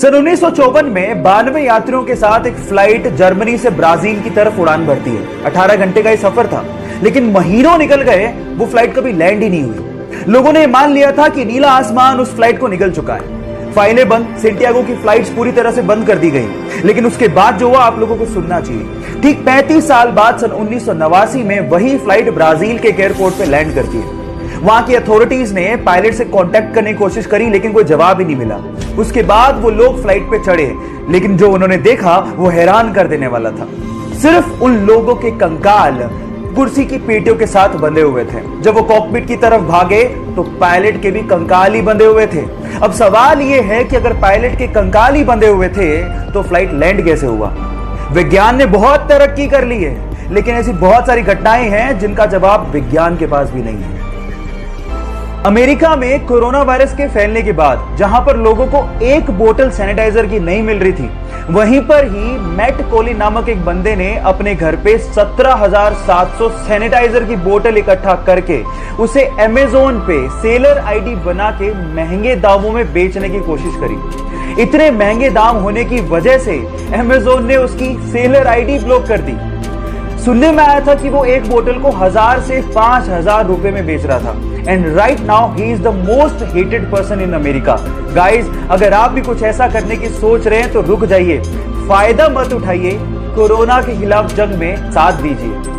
सन 1954 में 92 यात्रियों के साथ एक फ्लाइट जर्मनी से ब्राजील की तरफ उड़ान भरती है। 18 घंटे का ये सफर था, लेकिन महीनों निकल गए, वो फ्लाइट कभी लैंड ही नहीं हुई। लोगों ने मान लिया था कि नीला आसमान उस फ्लाइट को निगल चुका है। फाइलें बंद, सेंटियागो की फ्लाइट्स पूरी तरह से बंद कर दी गई। लेकिन उसके बाद जो हुआ आप लोगों को सुनना चाहिए। ठीक 35 साल बाद सन 1989 में वही फ्लाइट ब्राजील के एयरपोर्ट पे लैंड करती है। वहां की अथॉरिटीज ने पायलट से कांटेक्ट करने की कोशिश करी, लेकिन कोई जवाब ही नहीं मिला। उसके बाद वो लोग फ्लाइट पे चढ़े, लेकिन जो उन्होंने देखा वो हैरान कर देने वाला था। सिर्फ उन लोगों के कंकाल कुर्सी की पेटियों के साथ बंधे हुए थे। जब वो कॉकपिट की तरफ भागे तो पायलट के भी कंकाल ही बंधे हुए थे। अब सवाल ये है कि अगर पायलट के कंकाल ही बंधे हुए थे तो फ्लाइट लैंड कैसे हुआ? विज्ञान ने बहुत तरक्की कर ली है, लेकिन ऐसी बहुत सारी घटनाएं हैं जिनका जवाब विज्ञान के पास भी नहीं है। अमेरिका में कोरोना वायरस के फैलने के बाद जहां पर लोगों को एक बोतल सैनिटाइजर की नहीं मिल रही थी, वहीं पर ही मैट कोली नामक एक बंदे ने अपने घर पे 17,700 सैनिटाइजर की बोतल इकट्ठा करके उसे अमेज़न पे सेलर आईडी बना के महंगे दामों में बेचने की कोशिश करी। इतने महंगे दाम होने की वजह से अमेज़न ने उसकी सेलर आईडी ब्लॉक कर दी। सुनने में आया था कि वो एक बोतल को 1000 से 5000 रुपए में बेच रहा था। And right now he is the most hated person in America. Guys, अगर आप भी कुछ ऐसा करने की सोच रहे हैं तो रुक जाइए, फायदा मत उठाइए, कोरोना के खिलाफ जंग में साथ दीजिए।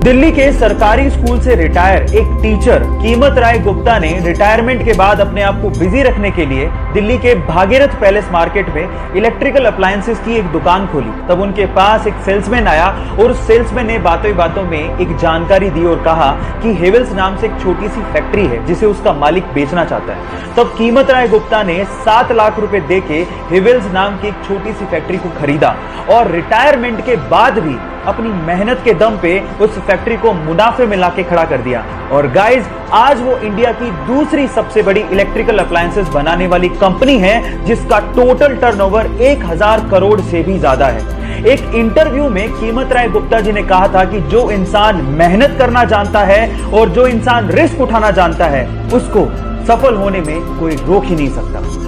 दिल्ली के सरकारी स्कूल से रिटायर एक टीचर कीमत राय गुप्ता ने रिटायरमेंट के बाद अपने आप को बिजी रखने के लिए दिल्ली के भागीरथ पैलेस मार्केट में इलेक्ट्रिकल अप्लायंसेस की एक दुकान खोली। तब उनके पास एक सेल्समैन आया और उस सेल्समैन ने बातों ही बातों में एक जानकारी दी और कहा कि हेवेल्स नाम से एक छोटी सी फैक्ट्री है जिसे उसका मालिक बेचना चाहता है। तब कीमत राय गुप्ता ने 7 लाख रुपए देके हेवेल्स नाम की एक छोटी सी फैक्ट्री को खरीदा और रिटायरमेंट के बाद भी अपनी मेहनत के दम पे उस फैक्ट्री को मुनाफे में लाके खड़ा कर दिया। और गाइज, आज वो इंडिया की दूसरी सबसे बड़ी इलेक्ट्रिकल अप्लायंसेस बनाने वाली कंपनी है, जिसका टोटल टर्नओवर 1000 करोड़ से भी ज्यादा है। एक इंटरव्यू में कीमत राय गुप्ता जी ने कहा था कि जो इंसान मेहनत करना जानता है और जो इंसान रिस्क उठाना जानता है, उसको सफल होने में कोई रोक ही नहीं सकता।